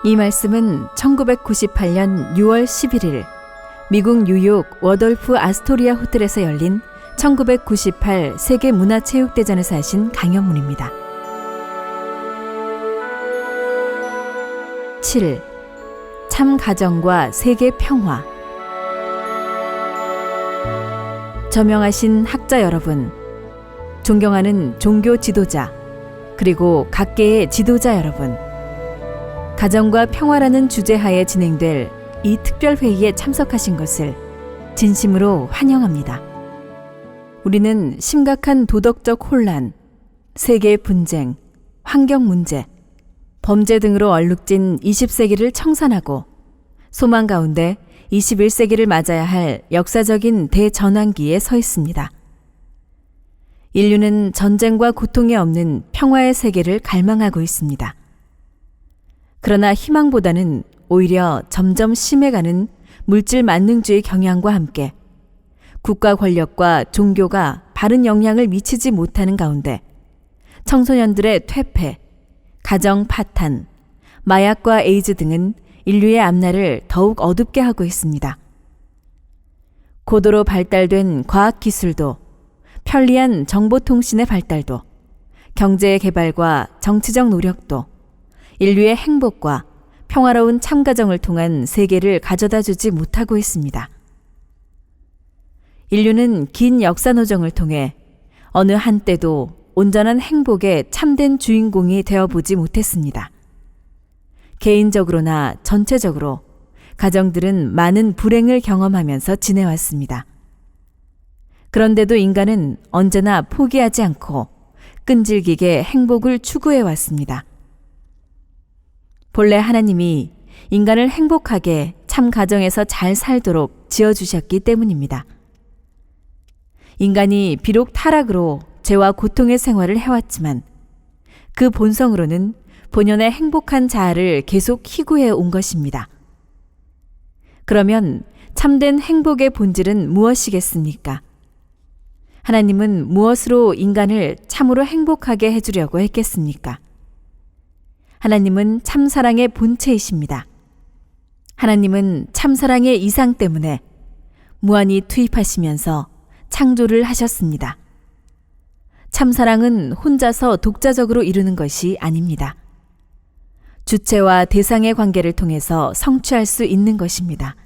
이 말씀은 1998년 6월 11일 미국 뉴욕 워돌프 아스토리아 호텔에서 열린 1998 세계문화체육대전에서 하신 강연문입니다. 7. 참 가정과 세계 평화. 저명하신 학자 여러분, 존경하는 종교 지도자, 그리고 각계의 지도자 여러분, 가정과 평화라는 주제하에 진행될 이 특별회의에 참석하신 것을 진심으로 환영합니다. 우리는 심각한 도덕적 혼란, 세계 분쟁, 환경 문제, 범죄 등으로 얼룩진 20세기를 청산하고 소망 가운데 21세기를 맞아야 할 역사적인 대전환기에 서 있습니다. 인류는 전쟁과 고통이 없는 평화의 세계를 갈망하고 있습니다. 그러나 희망보다는 오히려 점점 심해가는 물질 만능주의 경향과 함께 국가 권력과 종교가 바른 영향을 미치지 못하는 가운데 청소년들의 퇴폐, 가정 파탄, 마약과 에이즈 등은 인류의 앞날을 더욱 어둡게 하고 있습니다. 고도로 발달된 과학기술도, 편리한 정보통신의 발달도, 경제의 개발과 정치적 노력도 인류의 행복과 평화로운 참가정을 통한 세계를 가져다 주지 못하고 있습니다. 인류는 긴 역사노정을 통해 어느 한때도 온전한 행복의 참된 주인공이 되어보지 못했습니다. 개인적으로나 전체적으로 가정들은 많은 불행을 경험하면서 지내왔습니다. 그런데도 인간은 언제나 포기하지 않고 끈질기게 행복을 추구해왔습니다. 본래 하나님이 인간을 행복하게 참 가정에서 잘 살도록 지어주셨기 때문입니다. 인간이 비록 타락으로 죄와 고통의 생활을 해왔지만 그 본성으로는 본연의 행복한 자아를 계속 희구해 온 것입니다. 그러면 참된 행복의 본질은 무엇이겠습니까? 하나님은 무엇으로 인간을 참으로 행복하게 해주려고 했겠습니까? 하나님은 참사랑의 본체이십니다. 하나님은 참사랑의 이상 때문에 무한히 투입하시면서 창조를 하셨습니다. 참사랑은 혼자서 독자적으로 이루는 것이 아닙니다. 주체와 대상의 관계를 통해서 성취할 수 있는 것입니다.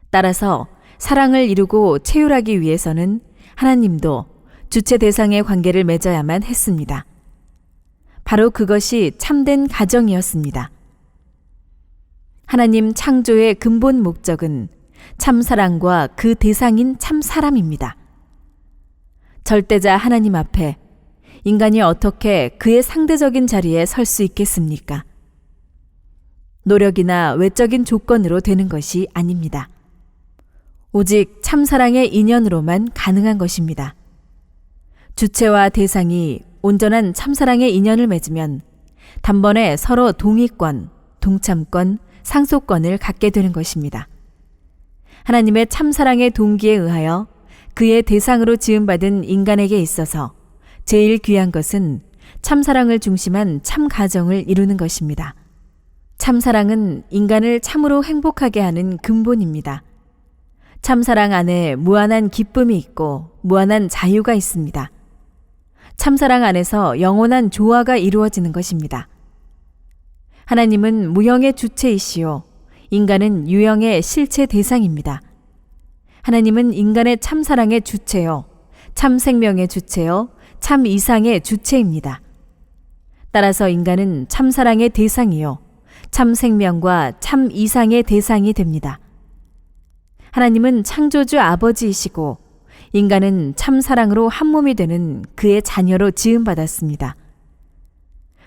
따라서 사랑을 이루고 체휼하기 위해서는 하나님도 주체 대상의 관계를 맺어야만 했습니다. 바로 그것이 참된 가정이었습니다. 하나님 창조의 근본 목적은 참사랑과 그 대상인 참사람입니다. 절대자 하나님 앞에 인간이 어떻게 그의 상대적인 자리에 설 수 있겠습니까? 노력이나 외적인 조건으로 되는 것이 아닙니다. 오직 참사랑의 인연으로만 가능한 것입니다. 주체와 대상이 온전한 참사랑의 인연을 맺으면 단번에 서로 동의권, 동참권, 상속권을 갖게 되는 것입니다. 하나님의 참사랑의 동기에 의하여 그의 대상으로 지음받은 인간에게 있어서 제일 귀한 것은 참사랑을 중심한 참가정을 이루는 것입니다. 참사랑은 인간을 참으로 행복하게 하는 근본입니다. 참사랑 안에 무한한 기쁨이 있고 무한한 자유가 있습니다. 참사랑 안에서 영원한 조화가 이루어지는 것입니다. 하나님은 무형의 주체이시요 인간은 유형의 실체 대상입니다. 하나님은 인간의 참사랑의 주체요, 참생명의 주체요, 참 이상의 주체입니다. 따라서 인간은 참사랑의 대상이요, 참생명과 참 이상의 대상이 됩니다. 하나님은 창조주 아버지이시고 인간은 참사랑으로 한몸이 되는 그의 자녀로 지음받았습니다.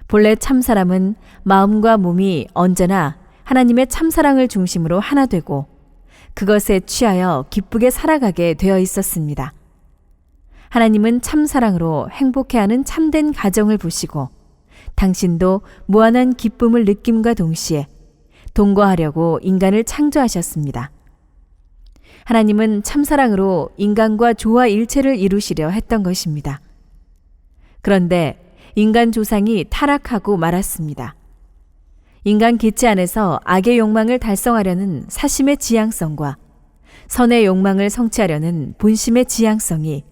본래 참사람은 마음과 몸이 언제나 하나님의 참사랑을 중심으로 하나 되고 그것에 취하여 기쁘게 살아가게 되어 있었습니다. 하나님은 참사랑으로 행복해하는 참된 가정을 보시고 당신도 무한한 기쁨을 느낌과 동시에 동거하려고 인간을 창조하셨습니다. 하나님은 참사랑으로 인간과 조화 일체를 이루시려 했던 것입니다. 그런데 인간 조상이 타락하고 말았습니다. 인간 기체 안에서 악의 욕망을 달성하려는 사심의 지향성과 선의 욕망을 성취하려는 본심의 지향성이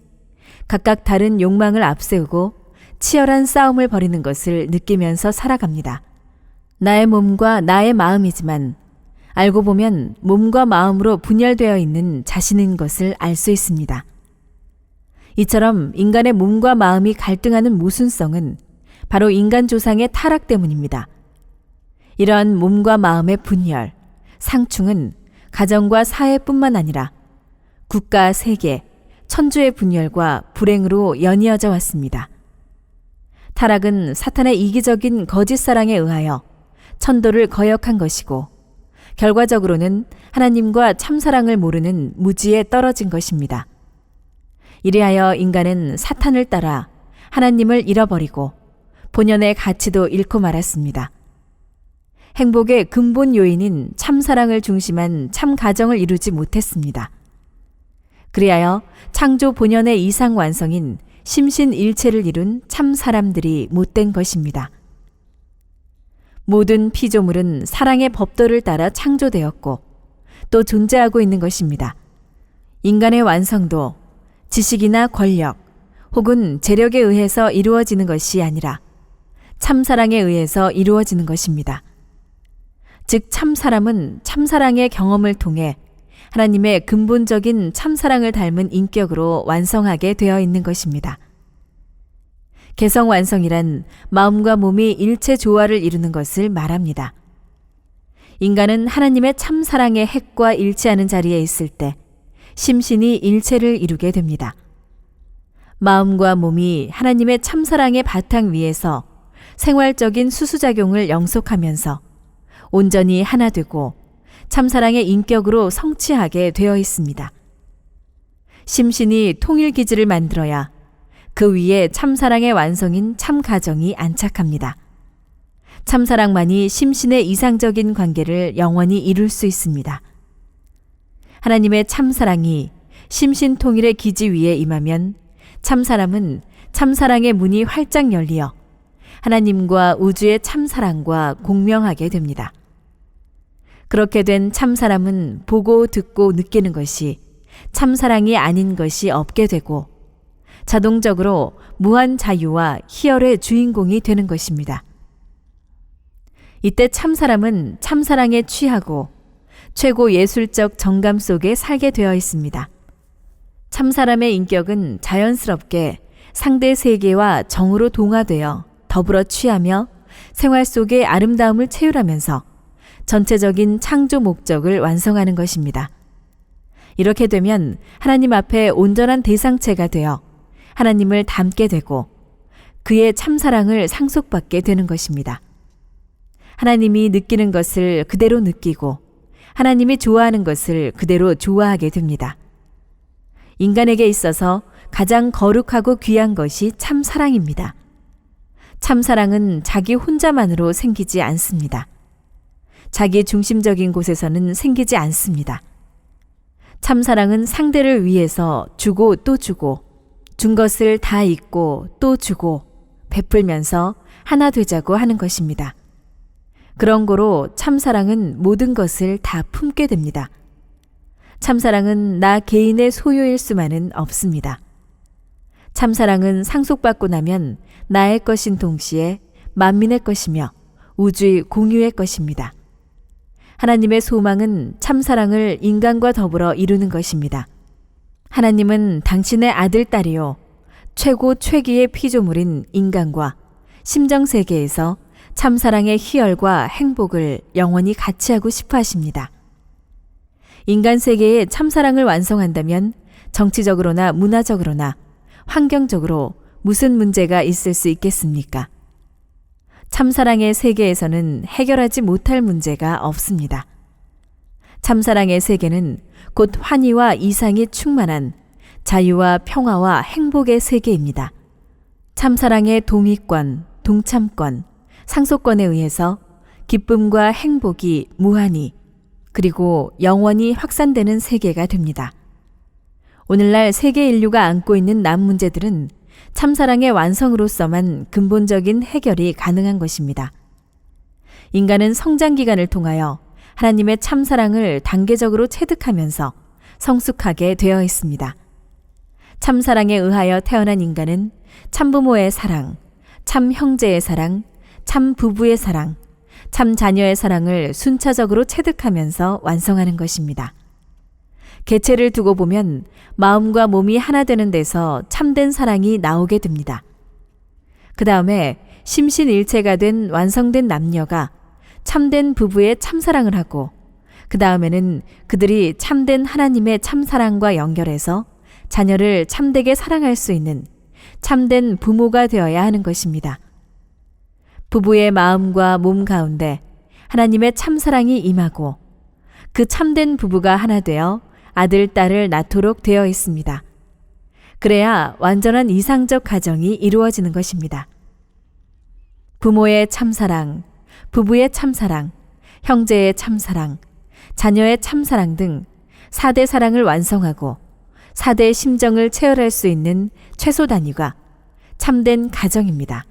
각각 다른 욕망을 앞세우고 치열한 싸움을 벌이는 것을 느끼면서 살아갑니다. 나의 몸과 나의 마음이지만 알고 보면 몸과 마음으로 분열되어 있는 자신인 것을 알 수 있습니다. 이처럼 인간의 몸과 마음이 갈등하는 모순성은 바로 인간 조상의 타락 때문입니다. 이러한 몸과 마음의 분열, 상충은 가정과 사회뿐만 아니라 국가, 세계, 천주의 분열과 불행으로 연이어져 왔습니다. 타락은 사탄의 이기적인 거짓 사랑에 의하여 천도를 거역한 것이고 결과적으로는 하나님과 참사랑을 모르는 무지에 떨어진 것입니다. 이리하여 인간은 사탄을 따라 하나님을 잃어버리고 본연의 가치도 잃고 말았습니다. 행복의 근본 요인인 참사랑을 중심한 참가정을 이루지 못했습니다. 그리하여 창조 본연의 이상 완성인 심신일체를 이룬 참사람들이 못된 것입니다. 모든 피조물은 사랑의 법도를 따라 창조되었고 또 존재하고 있는 것입니다. 인간의 완성도 지식이나 권력 혹은 재력에 의해서 이루어지는 것이 아니라 참사랑에 의해서 이루어지는 것입니다. 즉 참사람은 참사랑의 경험을 통해 하나님의 근본적인 참사랑을 닮은 인격으로 완성하게 되어 있는 것입니다. 개성완성이란 마음과 몸이 일체 조화를 이루는 것을 말합니다. 인간은 하나님의 참사랑의 핵과 일치하는 자리에 있을 때 심신이 일체를 이루게 됩니다. 마음과 몸이 하나님의 참사랑의 바탕 위에서 생활적인 수수작용을 영속하면서 온전히 하나 되고 참사랑의 인격으로 성취하게 되어 있습니다. 심신이 통일기지를 만들어야 그 위에 참사랑의 완성인 참가정이 안착합니다. 참사랑만이 심신의 이상적인 관계를 영원히 이룰 수 있습니다. 하나님의 참사랑이 심신 통일의 기지 위에 임하면 참사람은 참사랑의 문이 활짝 열리어 하나님과 우주의 참사랑과 공명하게 됩니다. 그렇게 된 참사람은 보고 듣고 느끼는 것이 참사랑이 아닌 것이 없게 되고 자동적으로 무한 자유와 희열의 주인공이 되는 것입니다. 이때 참사람은 참사랑에 취하고 최고 예술적 정감 속에 살게 되어 있습니다. 참사람의 인격은 자연스럽게 상대 세계와 정으로 동화되어 더불어 취하며 생활 속의 아름다움을 채울하면서 전체적인 창조 목적을 완성하는 것입니다. 이렇게 되면 하나님 앞에 온전한 대상체가 되어 하나님을 닮게 되고 그의 참사랑을 상속받게 되는 것입니다. 하나님이 느끼는 것을 그대로 느끼고 하나님이 좋아하는 것을 그대로 좋아하게 됩니다. 인간에게 있어서 가장 거룩하고 귀한 것이 참사랑입니다. 참사랑은 자기 혼자만으로 생기지 않습니다. 자기 중심적인 곳에서는 생기지 않습니다. 참사랑은 상대를 위해서 주고 또 주고 준 것을 다 잊고 또 주고 베풀면서 하나 되자고 하는 것입니다. 그런 거로 참사랑은 모든 것을 다 품게 됩니다. 참사랑은 나 개인의 소유일 수만은 없습니다. 참사랑은 상속받고 나면 나의 것인 동시에 만민의 것이며 우주의 공유의 것입니다. 하나님의 소망은 참사랑을 인간과 더불어 이루는 것입니다. 하나님은 당신의 아들, 딸이요 최고 최기의 피조물인 인간과 심정세계에서 참사랑의 희열과 행복을 영원히 같이 하고 싶어 하십니다. 인간 세계에 참사랑을 완성한다면 정치적으로나 문화적으로나 환경적으로 무슨 문제가 있을 수 있겠습니까? 참사랑의 세계에서는 해결하지 못할 문제가 없습니다. 참사랑의 세계는 곧 환희와 이상이 충만한 자유와 평화와 행복의 세계입니다. 참사랑의 동의권, 동참권, 상속권에 의해서 기쁨과 행복이 무한히 그리고 영원히 확산되는 세계가 됩니다. 오늘날 세계 인류가 안고 있는 남 문제들은 참사랑의 완성으로서만 근본적인 해결이 가능한 것입니다. 인간은 성장 기간을 통하여 하나님의 참사랑을 단계적으로 체득하면서 성숙하게 되어 있습니다. 참사랑에 의하여 태어난 인간은 참부모의 사랑, 참 형제의 사랑, 참 부부의 사랑, 참 자녀의 사랑을 순차적으로 체득하면서 완성하는 것입니다. 개체를 두고 보면 마음과 몸이 하나 되는 데서 참된 사랑이 나오게 됩니다. 그 다음에 심신일체가 된 완성된 남녀가 참된 부부의 참사랑을 하고, 그 다음에는 그들이 참된 하나님의 참사랑과 연결해서 자녀를 참되게 사랑할 수 있는 참된 부모가 되어야 하는 것입니다. 부부의 마음과 몸 가운데 하나님의 참사랑이 임하고 그 참된 부부가 하나 되어 아들, 딸을 낳도록 되어 있습니다. 그래야 완전한 이상적 가정이 이루어지는 것입니다. 부모의 참사랑, 부부의 참사랑, 형제의 참사랑, 자녀의 참사랑 등 4대 사랑을 완성하고 4대 심정을 체열할 수 있는 최소 단위가 참된 가정입니다.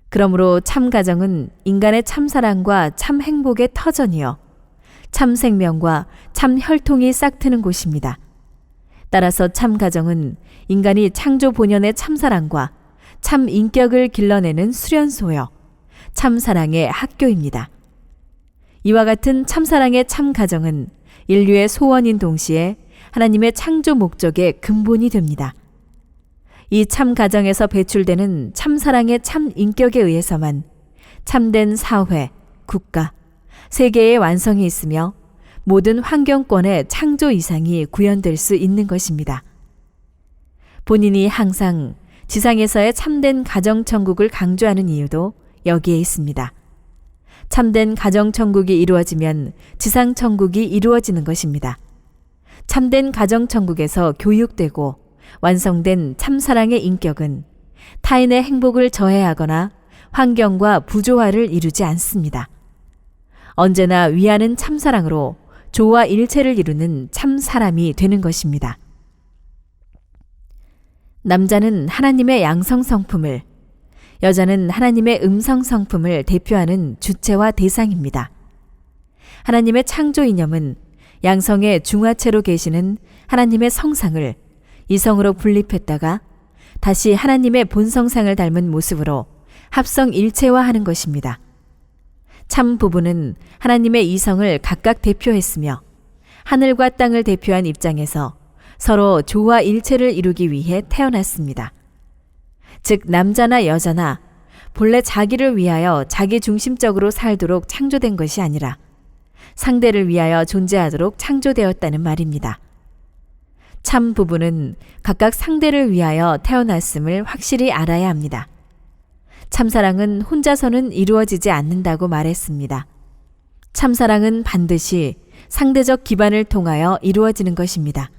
그러므로 참 가정은 인간의 참사랑과 참 행복의 터전이요, 참 생명과 참 혈통이 싹트는 곳입니다. 따라서 참 가정은 인간이 창조 본연의 참사랑과 참 인격을 길러내는 수련소요, 참사랑의 학교입니다. 이와 같은 참사랑의 참 가정은 인류의 소원인 동시에 하나님의 창조 목적의 근본이 됩니다. 이 참 가정에서 배출되는 참사랑의 참 인격에 의해서만 참된 사회, 국가, 세계의 완성이 있으며 모든 환경권의 창조 이상이 구현될 수 있는 것입니다. 본인이 항상 지상에서의 참된 가정천국을 강조하는 이유도 여기에 있습니다. 참된 가정천국이 이루어지면 지상천국이 이루어지는 것입니다. 참된 가정천국에서 교육되고 완성된 참사랑의 인격은 타인의 행복을 저해하거나 환경과 부조화를 이루지 않습니다. 언제나 위하는 참사랑으로 조화 일체를 이루는 참사람이 되는 것입니다. 남자는 하나님의 양성 성품을, 여자는 하나님의 음성 성품을 대표하는 주체와 대상입니다. 하나님의 창조 이념은 양성의 중화체로 계시는 하나님의 성상을 이성으로 분립했다가 다시 하나님의 본성상을 닮은 모습으로 합성 일체화하는 것입니다. 참 부부는 하나님의 이성을 각각 대표했으며 하늘과 땅을 대표한 입장에서 서로 조화 일체를 이루기 위해 태어났습니다. 즉 남자나 여자나 본래 자기를 위하여 자기 중심적으로 살도록 창조된 것이 아니라 상대를 위하여 존재하도록 창조되었다는 말입니다. 참 부부는 각각 상대를 위하여 태어났음을 확실히 알아야 합니다. 참사랑은 혼자서는 이루어지지 않는다고 말했습니다. 참사랑은 반드시 상대적 기반을 통하여 이루어지는 것입니다.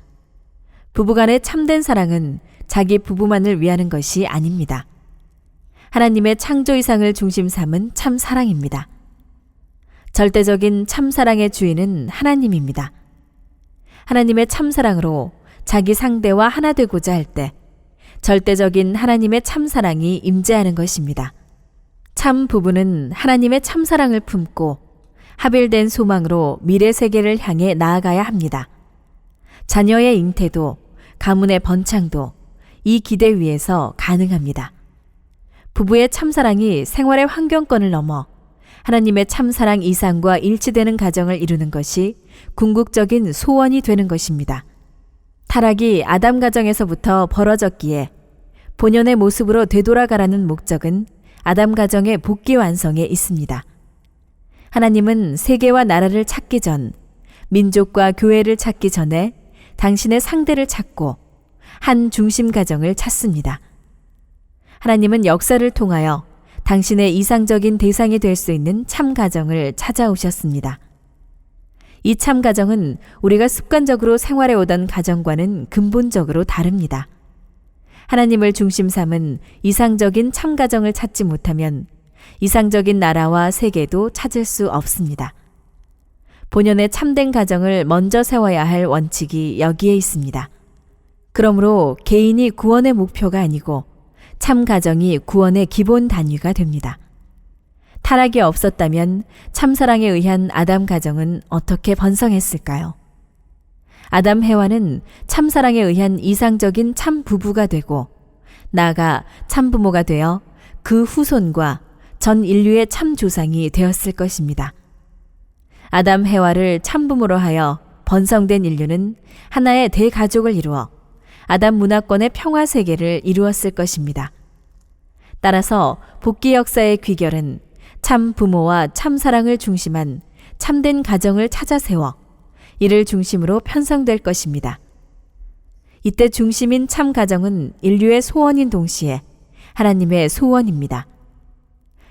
부부간의 참된 사랑은 자기 부부만을 위하는 것이 아닙니다. 하나님의 창조 이상을 중심 삼은 참사랑입니다. 절대적인 참사랑의 주인은 하나님입니다. 하나님의 참사랑으로 자기 상대와 하나 되고자 할 때 절대적인 하나님의 참사랑이 임재하는 것입니다. 참 부부는 하나님의 참사랑을 품고 합일된 소망으로 미래 세계를 향해 나아가야 합니다. 자녀의 잉태도 가문의 번창도 이 기대 위에서 가능합니다. 부부의 참사랑이 생활의 환경권을 넘어 하나님의 참사랑 이상과 일치되는 가정을 이루는 것이 궁극적인 소원이 되는 것입니다. 타락이 아담 가정에서부터 벌어졌기에 본연의 모습으로 되돌아가라는 목적은 아담 가정의 복귀 완성에 있습니다. 하나님은 세계와 나라를 찾기 전, 민족과 교회를 찾기 전에 당신의 상대를 찾고 한 중심 가정을 찾습니다. 하나님은 역사를 통하여 당신의 이상적인 대상이 될 수 있는 참 가정을 찾아오셨습니다. 이 참 가정은 우리가 습관적으로 생활해 오던 가정과는 근본적으로 다릅니다. 하나님을 중심 삼은 이상적인 참 가정을 찾지 못하면 이상적인 나라와 세계도 찾을 수 없습니다. 본연의 참된 가정을 먼저 세워야 할 원칙이 여기에 있습니다. 그러므로 개인이 구원의 목표가 아니고 참 가정이 구원의 기본 단위가 됩니다. 타락이 없었다면 참사랑에 의한 아담 가정은 어떻게 번성했을까요? 아담 해와는 참사랑에 의한 이상적인 참 부부가 되고 나아가 참부모가 되어 그 후손과 전 인류의 참 조상이 되었을 것입니다. 아담 해와를 참부모로 하여 번성된 인류는 하나의 대가족을 이루어 아담 문화권의 평화 세계를 이루었을 것입니다. 따라서 복귀 역사의 귀결은 참 부모와 참 사랑을 중심한 참된 가정을 찾아 세워 이를 중심으로 편성될 것입니다. 이때 중심인 참 가정은 인류의 소원인 동시에 하나님의 소원입니다.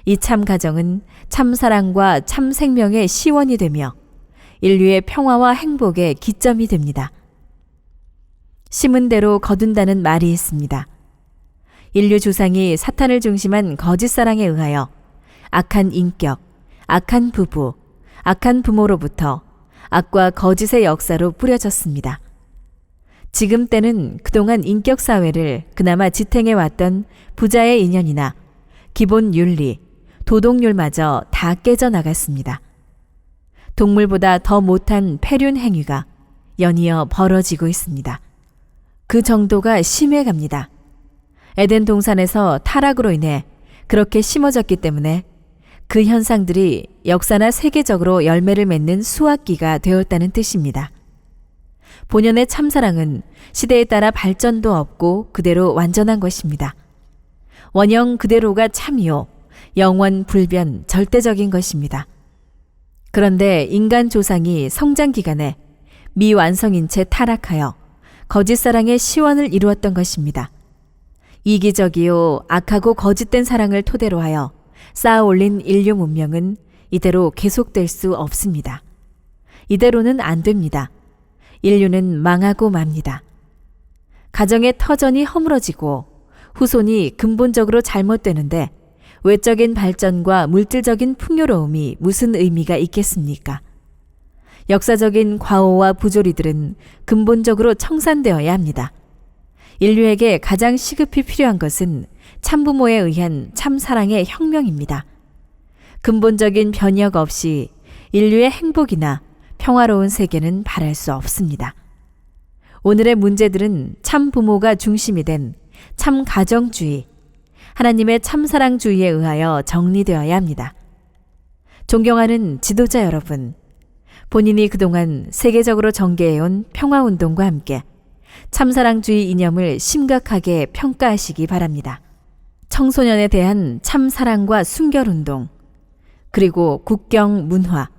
이 참 가정은 참 사랑과 참 생명의 시원이 되며 인류의 평화와 행복의 기점이 됩니다. 심은 대로 거둔다는 말이 있습니다. 인류 조상이 사탄을 중심한 거짓 사랑에 의하여 악한 인격, 악한 부부, 악한 부모로부터 악과 거짓의 역사로 뿌려졌습니다. 지금 때는 그동안 인격 사회를 그나마 지탱해 왔던 부자의 인연이나 기본 윤리, 도덕률마저 다 깨져나갔습니다. 동물보다 더 못한 폐륜 행위가 연이어 벌어지고 있습니다. 그 정도가 심해갑니다. 에덴 동산에서 타락으로 인해 그렇게 심어졌기 때문에 그 현상들이 역사나 세계적으로 열매를 맺는 수확기가 되었다는 뜻입니다. 본연의 참사랑은 시대에 따라 발전도 없고 그대로 완전한 것입니다. 원형 그대로가 참이요, 영원 불변 절대적인 것입니다. 그런데 인간 조상이 성장 기간에 미완성인 채 타락하여 거짓 사랑의 시원을 이루었던 것입니다. 이기적이요 악하고 거짓된 사랑을 토대로 하여 쌓아 올린 인류 문명은 이대로 계속될 수 없습니다. 이대로는 안 됩니다. 인류는 망하고 맙니다. 가정의 터전이 허물어지고 후손이 근본적으로 잘못되는데 외적인 발전과 물질적인 풍요로움이 무슨 의미가 있겠습니까? 역사적인 과오와 부조리들은 근본적으로 청산되어야 합니다. 인류에게 가장 시급히 필요한 것은 참부모에 의한 참사랑의 혁명입니다. 근본적인 변혁 없이 인류의 행복이나 평화로운 세계는 바랄 수 없습니다. 오늘의 문제들은 참부모가 중심이 된 참가정주의, 하나님의 참사랑주의에 의하여 정리되어야 합니다. 존경하는 지도자 여러분, 본인이 그동안 세계적으로 전개해온 평화운동과 함께 참사랑주의 이념을 심각하게 평가하시기 바랍니다. 청소년에 대한 참사랑과 순결운동, 그리고 국경 문화,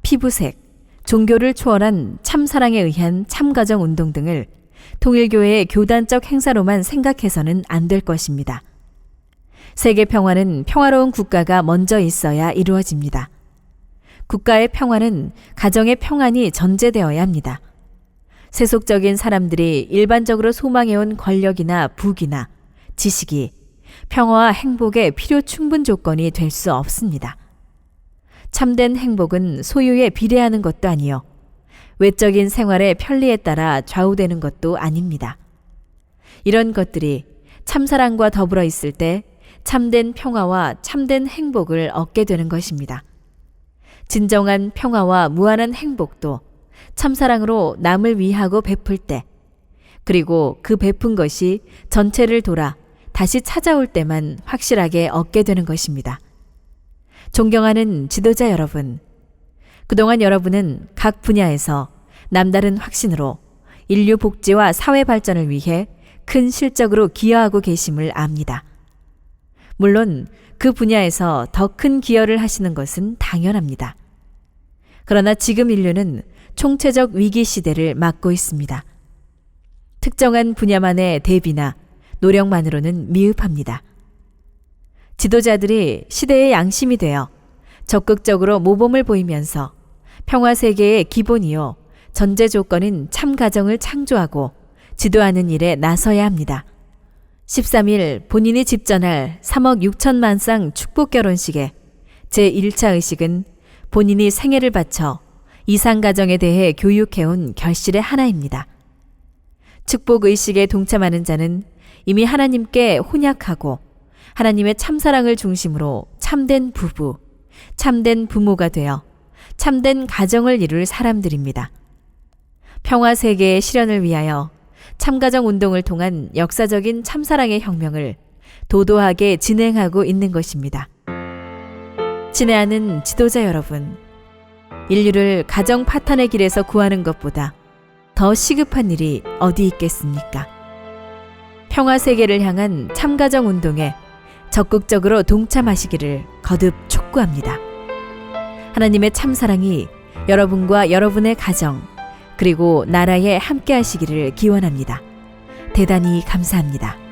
피부색, 종교를 초월한 참사랑에 의한 참가정운동 등을 통일교회의 교단적 행사로만 생각해서는 안 될 것입니다. 세계 평화는 평화로운 국가가 먼저 있어야 이루어집니다. 국가의 평화는 가정의 평안이 전제되어야 합니다. 세속적인 사람들이 일반적으로 소망해온 권력이나 부귀나 지식이 평화와 행복의 필요 충분 조건이 될 수 없습니다. 참된 행복은 소유에 비례하는 것도 아니요, 외적인 생활의 편리에 따라 좌우되는 것도 아닙니다. 이런 것들이 참사랑과 더불어 있을 때 참된 평화와 참된 행복을 얻게 되는 것입니다. 진정한 평화와 무한한 행복도 참사랑으로 남을 위하고 베풀 때, 그리고 그 베푼 것이 전체를 돌아 다시 찾아올 때만 확실하게 얻게 되는 것입니다. 존경하는 지도자 여러분, 그동안 여러분은 각 분야에서 남다른 확신으로 인류 복지와 사회 발전을 위해 큰 실적으로 기여하고 계심을 압니다. 물론 그 분야에서 더 큰 기여를 하시는 것은 당연합니다. 그러나 지금 인류는 총체적 위기 시대를 맞고 있습니다. 특정한 분야만의 대비나 노력만으로는 미흡합니다. 지도자들이 시대의 양심이 되어 적극적으로 모범을 보이면서 평화세계의 기본이요 전제 조건인 참가정을 창조하고 지도하는 일에 나서야 합니다. 13일 본인이 집전할 3억 6천만 쌍 축복 결혼식에 제1차 의식은 본인이 생애를 바쳐 이상가정에 대해 교육해온 결실의 하나입니다. 축복 의식에 동참하는 자는 이미 하나님께 혼약하고 하나님의 참사랑을 중심으로 참된 부부, 참된 부모가 되어 참된 가정을 이룰 사람들입니다. 평화 세계의 실현을 위하여 참가정 운동을 통한 역사적인 참사랑의 혁명을 도도하게 진행하고 있는 것입니다. 친애하는 지도자 여러분, 인류를 가정 파탄의 길에서 구하는 것보다 더 시급한 일이 어디 있겠습니까? 평화 세계를 향한 참가정 운동에 적극적으로 동참하시기를 거듭 촉구합니다. 하나님의 참사랑이 여러분과 여러분의 가정, 그리고 나라에 함께 하시기를 기원합니다. 대단히 감사합니다.